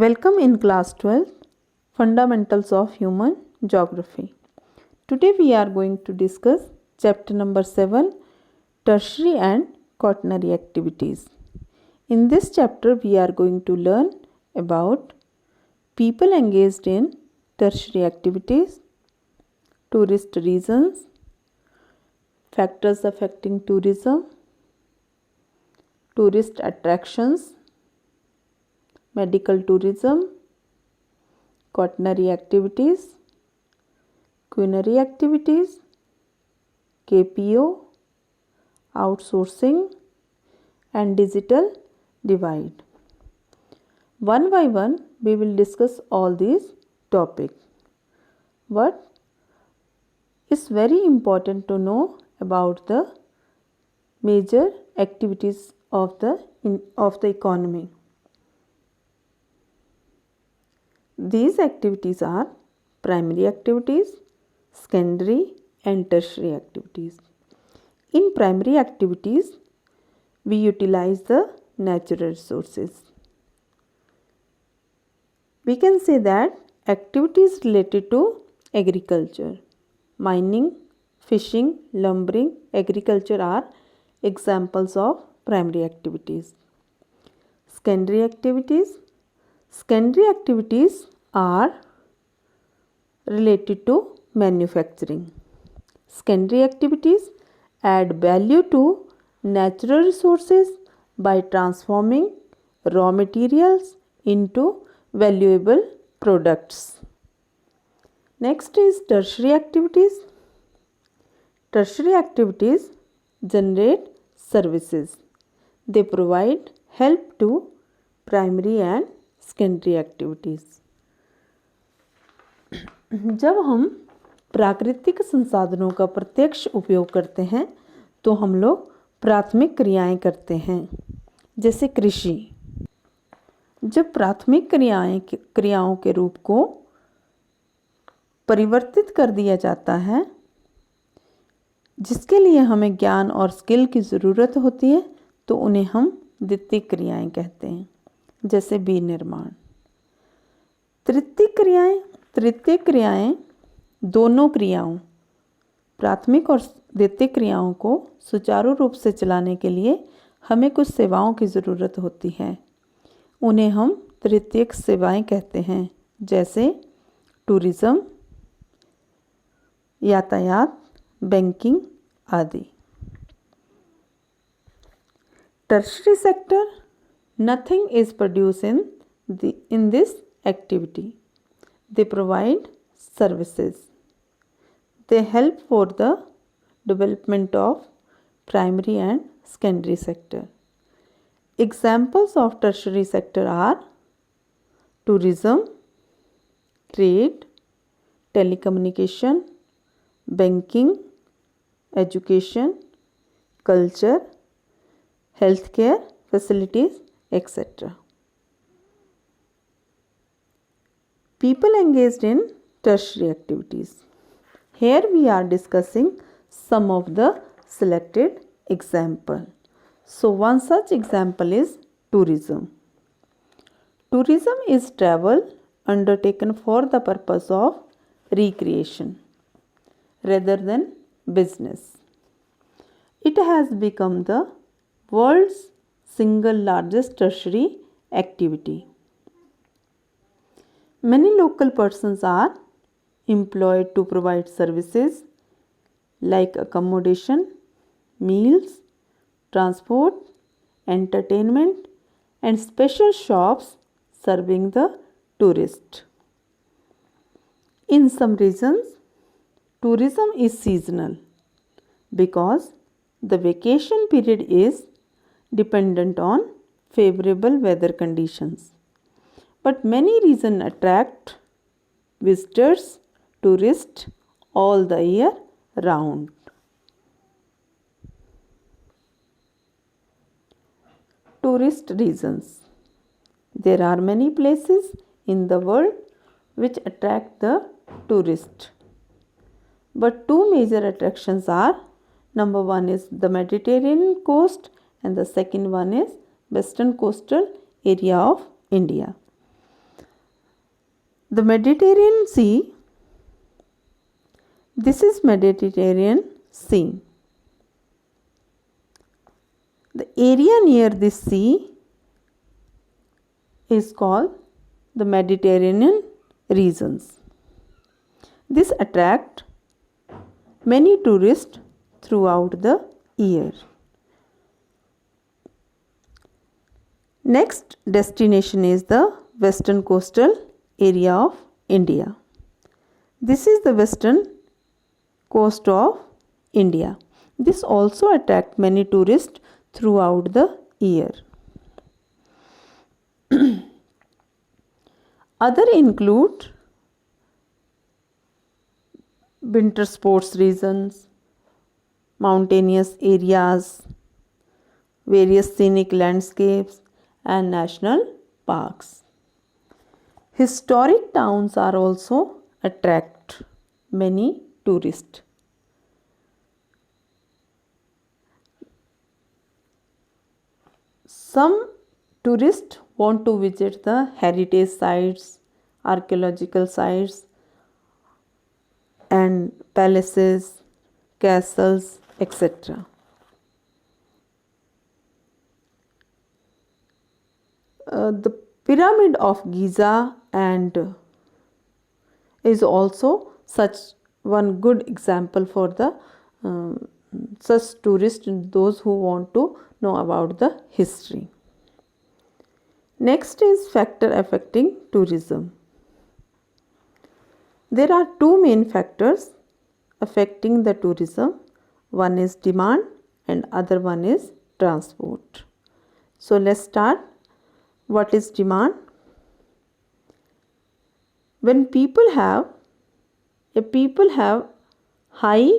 Welcome in class 12 Fundamentals of Human Geography. Today we are going to discuss chapter number 7 Tertiary and Quaternary Activities. In this chapter we are going to learn about people engaged in tertiary activities, tourist reasons, factors affecting tourism, tourist attractions, medical tourism, quaternary activities, culinary activities, KPO, outsourcing and digital divide. One by one we will discuss all these topics. What is very important to know about the major activities of the economy. These activities are primary activities, secondary and tertiary activities. In primary activities, we utilize the natural resources. We can say that activities related to agriculture, mining, fishing, lumbering, agriculture are examples of primary activities. Secondary activities are related to manufacturing. Secondary activities add value to natural resources by transforming raw materials into valuable products. Next is tertiary activities. Tertiary activities generate services. They provide help to primary and secondary activities. जब हम प्राकृतिक संसाधनों का प्रत्यक्ष उपयोग करते हैं तो हम लोग प्राथमिक क्रियाएं करते हैं, जैसे कृषि. जब प्राथमिक क्रियाओं के रूप को परिवर्तित कर दिया जाता है, जिसके लिए हमें ज्ञान और स्किल की ज़रूरत होती है, तो उन्हें हम द्वितीयक क्रियाएं कहते हैं, जैसे बीज निर्माण. तृतीयक क्रियाएं दोनों क्रियाओं, प्राथमिक और द्वितीयक क्रियाओं को सुचारू रूप से चलाने के लिए हमें कुछ सेवाओं की ज़रूरत होती है. उन्हें हम तृतीयक सेवाएं कहते हैं, जैसे टूरिज़्म, यातायात, बैंकिंग आदि. Tertiary sector, nothing is produced in this activity. They provide services. They help for the development of primary and secondary sector. Examples of tertiary sector are tourism, trade, telecommunication, banking, education, culture, healthcare facilities, etc. People engaged in tertiary activities. Here we are discussing some of the selected examples. So one such example is tourism. Tourism is travel undertaken for the purpose of recreation rather than business. It has become the world's single largest tertiary activity. Many local persons are employed to provide services like accommodation, meals, transport, entertainment, and special shops serving the tourist. In some regions, tourism is seasonal because the vacation period is dependent on favorable weather conditions. But many regions attract visitors, tourists all the year round. Tourist regions. There are many places in the world which attract the tourist. But two major attractions are, number one is the Mediterranean coast and the second one is western coastal area of India. The Mediterranean Sea, this is Mediterranean Sea. The area near this sea is called the Mediterranean regions. This attracts many tourists throughout the year. Next destination is the western coastal area of India. This is the western coast of India. This also attracts many tourists throughout the year. Other include winter sports regions, mountainous areas, various scenic landscapes, and national parks. Historic towns are also attract many tourists. Some tourists want to visit the heritage sites, archaeological sites, and palaces, castles, etc. The Pyramid of Giza and is also such one good example for the such tourists, those who want to know about the history. Next is factor affecting tourism. There are two main factors affecting the tourism. One is demand and other one is transport. So let's start. What is demand? When people have high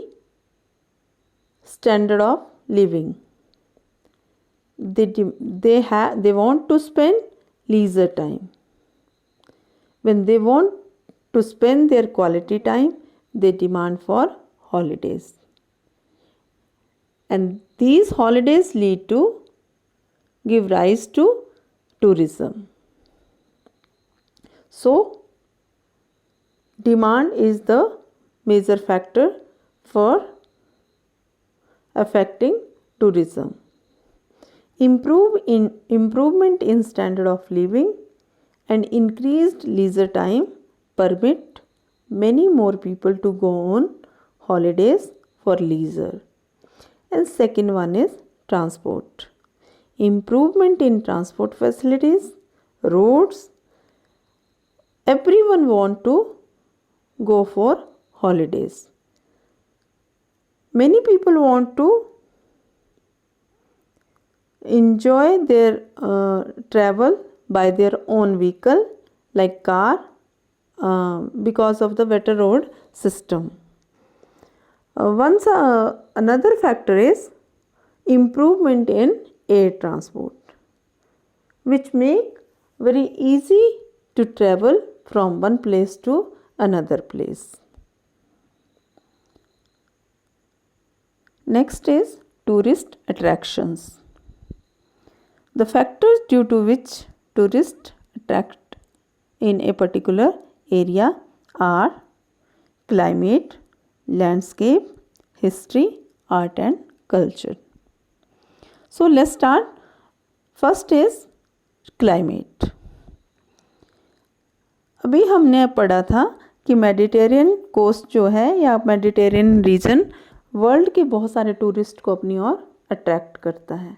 standard of living, they want to spend leisure time. When they want to spend their quality time, they demand for holidays, and these holidays give rise to tourism. So demand is the major factor for affecting tourism. Improvement in standard of living and increased leisure time permit many more people to go on holidays for leisure. And second one is transport. Improvement in transport facilities, roads, everyone want to go for holidays. Many people want to enjoy their travel by their own vehicle like car because of the better road system. Another factor is improvement in air transport, which make very easy to travel from one place to another place. Next is tourist attractions. The factors due to which tourists attract in a particular area are climate, landscape, history, art and culture. So let's start. First is climate. अभी हमने पढ़ा था कि Mediterranean coast जो है या Mediterranean reason world के बहुत सारे टूरिस्ट को अपनी ओर अट्रैक्ट करता है.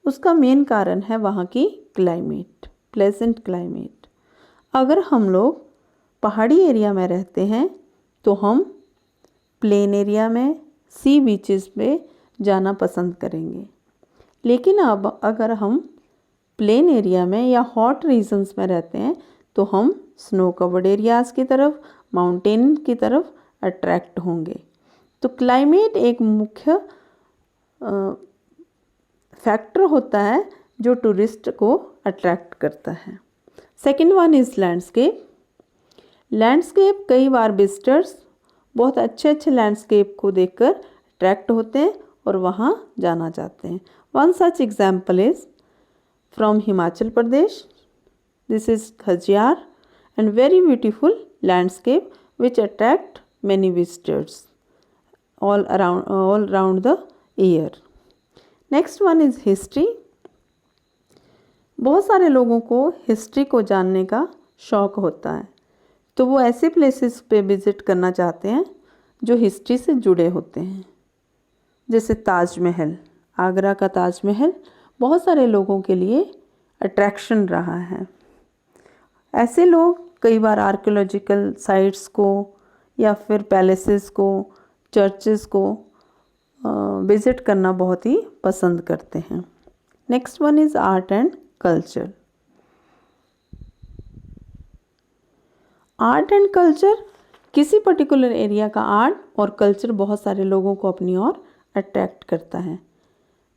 उसका मेन कारण है वहाँ की क्लाइमेट, प्लेजेंट क्लाइमेट. अगर हम लोग पहाड़ी एरिया में रहते हैं तो हम प्लेन एरिया में, सी बीचेस पे जाना पसंद करेंगे. लेकिन अब अगर हम प्लेन एरिया में या हॉट रीजन्स में रहते हैं तो हम स्नो कवर्ड एरियाज़ की तरफ, माउंटेन की तरफ अट्रैक्ट होंगे. तो क्लाइमेट एक मुख्य फैक्टर होता है जो टूरिस्ट को अट्रैक्ट करता है. Second one is landscape. Landscape कई बार विजिटर्स बहुत अच्छे लैंडस्केप को देखकर अट्रैक्ट होते हैं और वहाँ जाना चाहते हैं. One such example is from Himachal Pradesh. This is Khajjiar and very beautiful landscape which attract many visitors all around the year. Next one is history. बहुत सारे लोगों को हिस्ट्री को जानने का शौक़ होता है, तो वो ऐसे प्लेसेस पे विज़िट करना चाहते हैं जो हिस्ट्री से जुड़े होते हैं। जैसे ताजमहल, आगरा का ताजमहल बहुत सारे लोगों के लिए अट्रैक्शन रहा है। ऐसे लोग कई बार आर्कियोलॉजिकल साइट्स को या फिर पैलेसेस को, चर्चेस को विज़िट करना बहुत ही पसंद करते हैं। Next one is art and culture. Art and culture, किसी पर्टिकुलर एरिया का आर्ट और कल्चर बहुत सारे लोगों को अपनी ओर अट्रैक्ट करता है।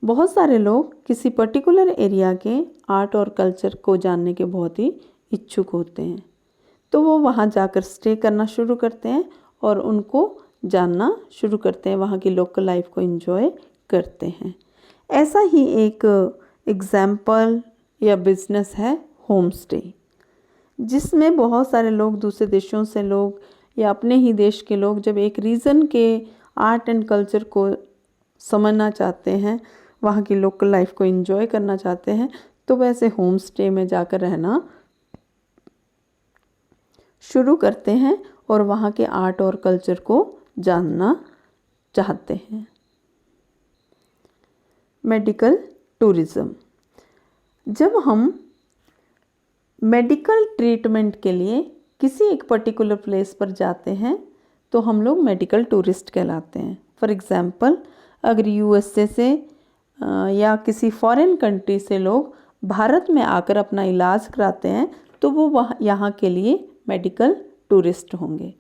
बहुत सारे लोग किसी पर्टिकुलर एरिया के आर्ट और कल्चर को जानने के बहुत ही इच्छुक होते हैं, तो वो वहाँ जाकर स्टे करना शुरू करते हैं और उनको जानना शुरू करते हैं, वहाँ की लोकल लाइफ को एंजॉय करते हैं। ऐसा ही एक एग्जाम्पल या बिजनेस है होम स्टे, जिसमें बहुत सारे लोग, दूसरे देशों से लोग या अपने ही देश के लोग जब एक रीजन के आर्ट एंड कल्चर को समझना चाहते हैं, वहाँ की लोकल लाइफ को एंजॉय करना चाहते हैं, तो वैसे होम स्टे में जाकर रहना शुरू करते हैं और वहाँ के आर्ट और कल्चर को जानना चाहते हैं। मेडिकल टूरिज़्म, जब हम मेडिकल ट्रीटमेंट के लिए किसी एक पर्टिकुलर प्लेस पर जाते हैं तो हम लोग मेडिकल टूरिस्ट कहलाते हैं। फॉर एग्ज़ाम्पल, अगर यूएसए से या किसी फॉरेन कंट्री से लोग भारत में आकर अपना इलाज कराते हैं तो वो यहाँ के लिए मेडिकल टूरिस्ट होंगे।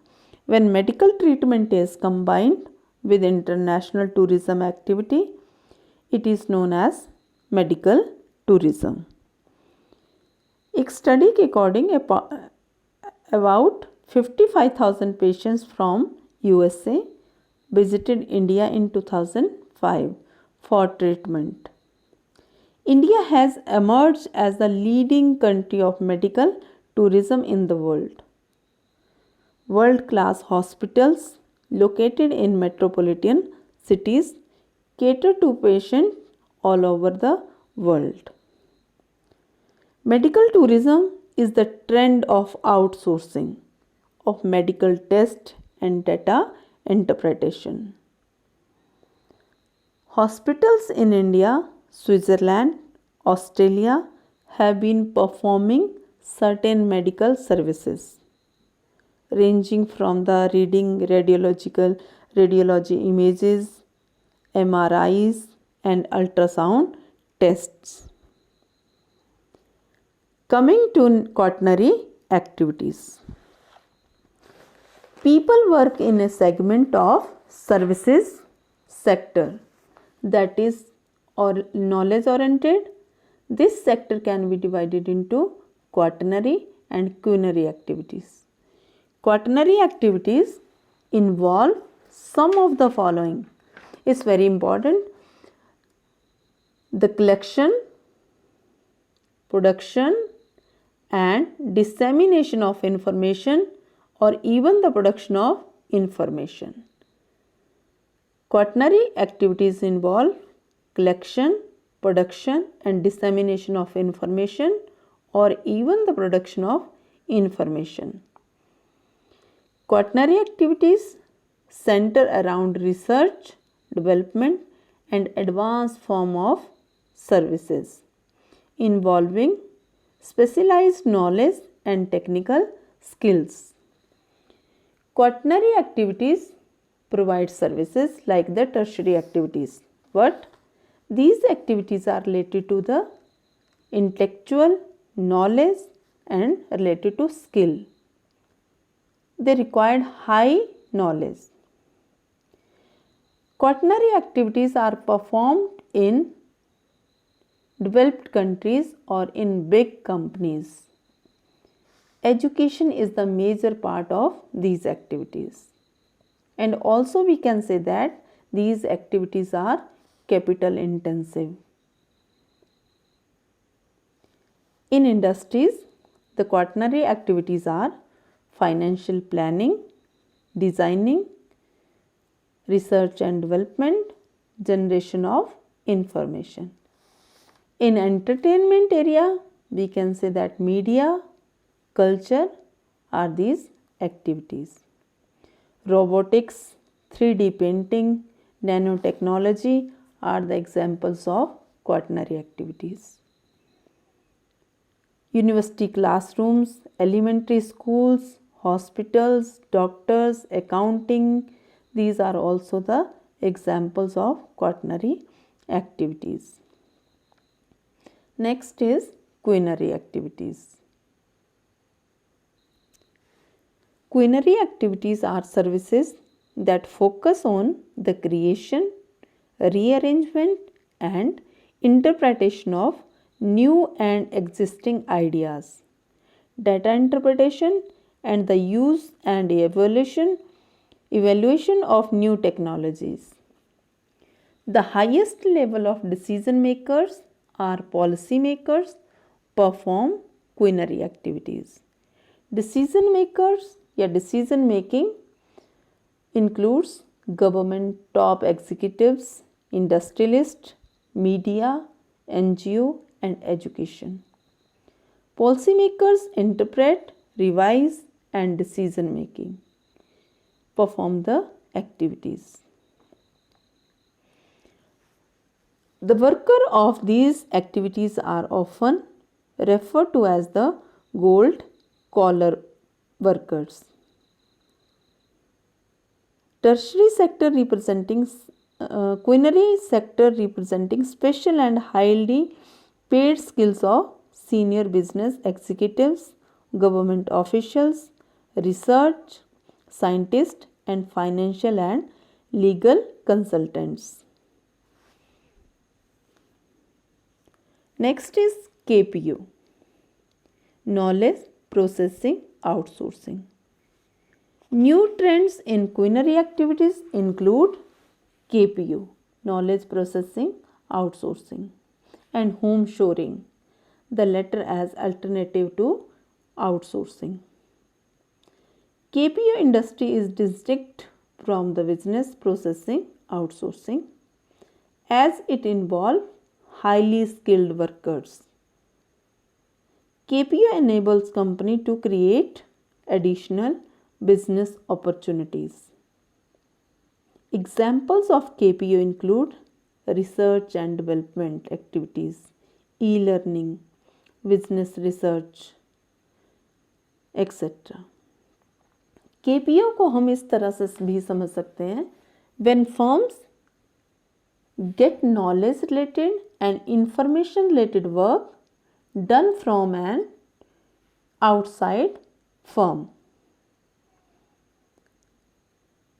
When medical treatment is combined with international tourism activity, it is known as medical tourism. एक स्टडी के according about 55,000 patients from USA visited India in 2005 for treatment. India has emerged as the leading country of medical tourism in the world. World-class hospitals located in metropolitan cities cater to patients all over the world. Medical tourism is the trend of outsourcing of medical tests and data interpretation. Hospitals in India, Switzerland, Australia have been performing certain medical services ranging from the reading radiology images, MRIs and ultrasound tests. Coming to quaternary activities. People work in a segment of services sector that is knowledge oriented. This sector can be divided into quaternary and quinary activities. Quaternary activities involve some of the following. It's very important. The collection, production and dissemination of information or even the production of information. Quaternary activities involve collection, production and dissemination of information or even the production of information. Quaternary activities center around research, development and advanced form of services involving specialized knowledge and technical skills. Quaternary activities provide services like the tertiary activities, but these activities are related to the intellectual knowledge and related to skill. They required high knowledge. Quaternary activities are performed in developed countries or in big companies. Education is the major part of these activities. And also we can say that these activities are capital intensive. In industries, the quaternary activities are financial planning, designing, research and development, generation of information. In entertainment area, we can say that media, culture are these activities. Robotics, 3D painting, nanotechnology are the examples of quaternary activities. University classrooms, elementary schools, hospitals, doctors, accounting, these are also the examples of quaternary activities. Next is quinary activities. Quinary activities are services that focus on the creation, rearrangement and interpretation of new and existing ideas, data interpretation and the use and evaluation of new technologies. The highest level of decision makers or policy makers perform quinary activities. Decision makers या decision making includes government top executives, industrialists, media, NGO and education. Policymakers interpret, revise and decision making perform the activities. The worker of these activities are often referred to as the gold collar workers. Tertiary sector representing quinary sector representing special and highly paid skills of senior business executives, government officials, research, scientists and financial and legal consultants. Next is KPO, knowledge processing outsourcing. New trends in quinary activities include KPO, knowledge processing outsourcing, and home shoring, the latter as alternative to outsourcing. KPO industry is distinct from the business processing outsourcing as it involves highly skilled workers. KPO enables company to create additional business opportunities. Examples of KPO include research and development activities, e-learning, business research, etc. KPO को हम इस तरह से भी समझ सकते हैं, when firms get knowledge related and information related work done from an outside firm.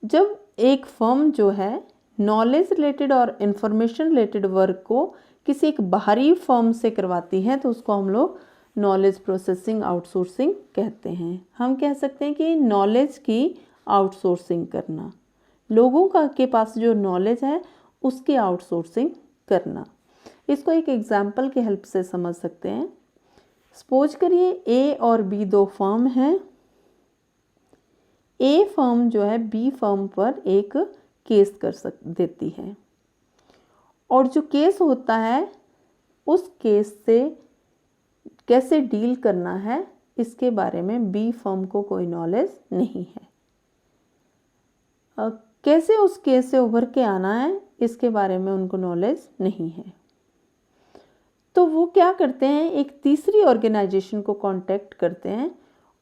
जब एक फर्म जो है नॉलेज रिलेटेड और इंफॉर्मेशन रिलेटेड वर्क को किसी एक बाहरी फर्म से करवाती है तो उसको हम लोग नॉलेज प्रोसेसिंग आउटसोर्सिंग कहते हैं. हम कह सकते हैं कि नॉलेज की आउटसोर्सिंग करना, लोगों का के पास जो नॉलेज है उसकी आउटसोर्सिंग करना. इसको एक एग्जांपल की हेल्प से समझ सकते हैं. सपोज करिए ए और बी दो फर्म हैं. ए फर्म जो है बी फर्म पर एक केस कर देती है और जो केस होता है उस केस से कैसे डील करना है इसके बारे में बी फर्म को कोई नॉलेज नहीं है. कैसे उस केस से उभर के आना है इसके बारे में उनको नॉलेज नहीं है. तो वो क्या करते हैं, एक तीसरी ऑर्गेनाइजेशन को कांटेक्ट करते हैं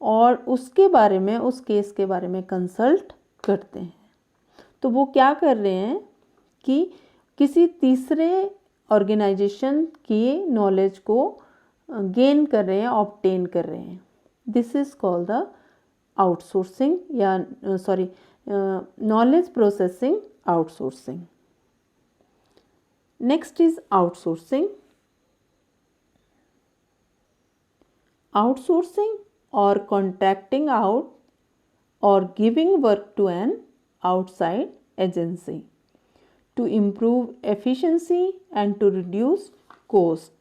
और उसके बारे में, उस केस के बारे में कंसल्ट करते हैं. तो वो क्या कर रहे हैं कि किसी तीसरे ऑर्गेनाइजेशन की नॉलेज को गेन कर रहे हैं, ऑब्टेन कर रहे हैं. This is called the outsourcing या knowledge processing outsourcing. Next is outsourcing. Outsourcing or contracting out or giving work to an outside agency to improve efficiency and to reduce cost.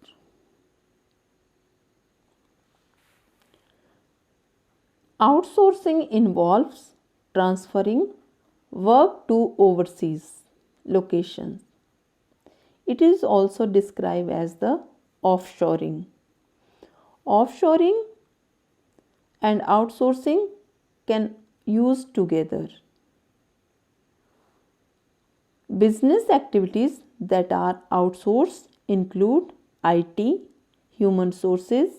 Outsourcing involves transferring work to overseas locations. It is also described as the offshoring. Offshoring and outsourcing can use together. Business activities that are outsourced include IT, human sources,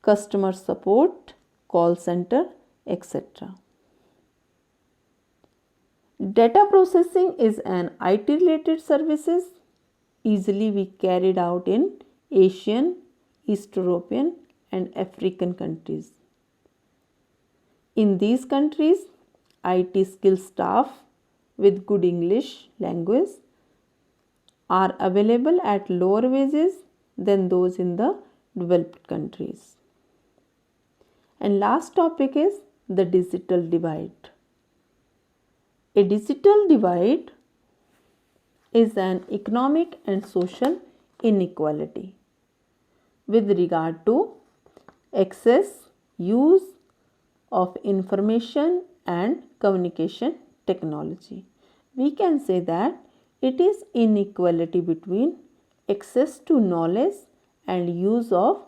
customer support, call center, etc. Data processing is an IT related services easily be carried out in Asian, East European and African countries. In these countries, IT skilled staff with good English language are available at lower wages than those in the developed countries. And last topic is the digital divide. A digital divide is an economic and social inequality with regard to access, use of information and communication technology. We can say that it is inequality between access to knowledge and use of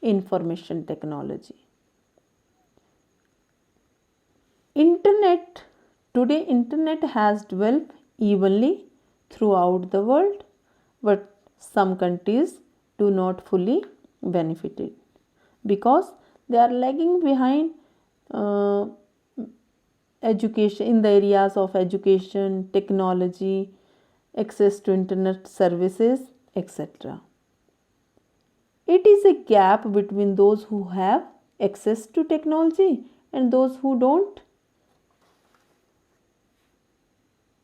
information technology. Internet has developed evenly throughout the world, but some countries do not fully benefit it because they are lagging behind education in the areas of education, technology, access to internet services, etc. It is a gap between those who have access to technology and those who don't.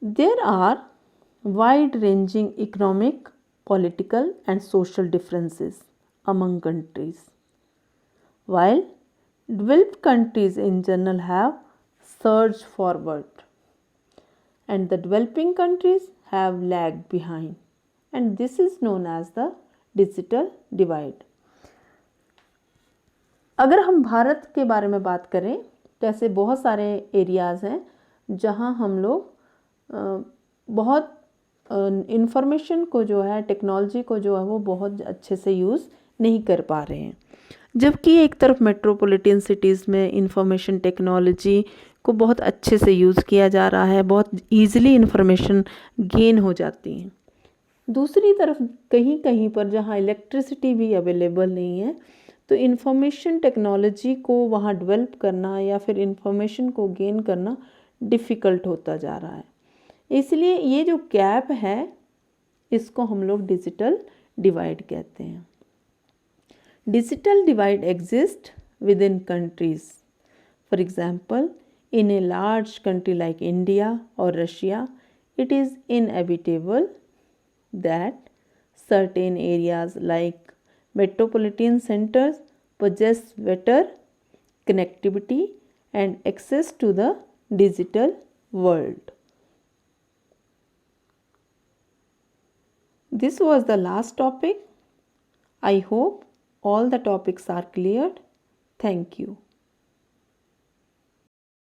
There are wide-ranging economic, political and social differences among countries. While developed countries in general have surged forward and the developing countries have lagged behind, and this is known as the digital divide. अगर हम भारत के बारे में बात करें तो ऐसे बहुत सारे एरियाज़ हैं जहां हम लोग बहुत इंफॉर्मेशन को जो है, टेक्नोलॉजी को जो है वो बहुत अच्छे से यूज़ नहीं कर पा रहे हैं, जबकि एक तरफ मेट्रोपॉलिटन सिटीज़ में इंफॉर्मेशन टेक्नोलॉजी को बहुत अच्छे से यूज़ किया जा रहा है, बहुत ईज़िली इंफॉर्मेशन गेन हो जाती हैं। दूसरी तरफ कहीं कहीं पर जहाँ इलेक्ट्रिसिटी भी अवेलेबल नहीं है तो इंफॉर्मेशन टेक्नोलॉजी को वहाँ डेवलप करना या फिर इंफॉर्मेशन को गेन करना डिफ़िकल्ट होता जा रहा है। इसलिए ये जो गैप है इसको हम लोग डिजिटल डिवाइड कहते हैं। Digital divide exist with in countries. For example, in a large country like India और Russia, it is inevitable that certain areas like metropolitan centers possess better connectivity and access to the digital world. This was the last topic. I hope all the topics are cleared. Thank you.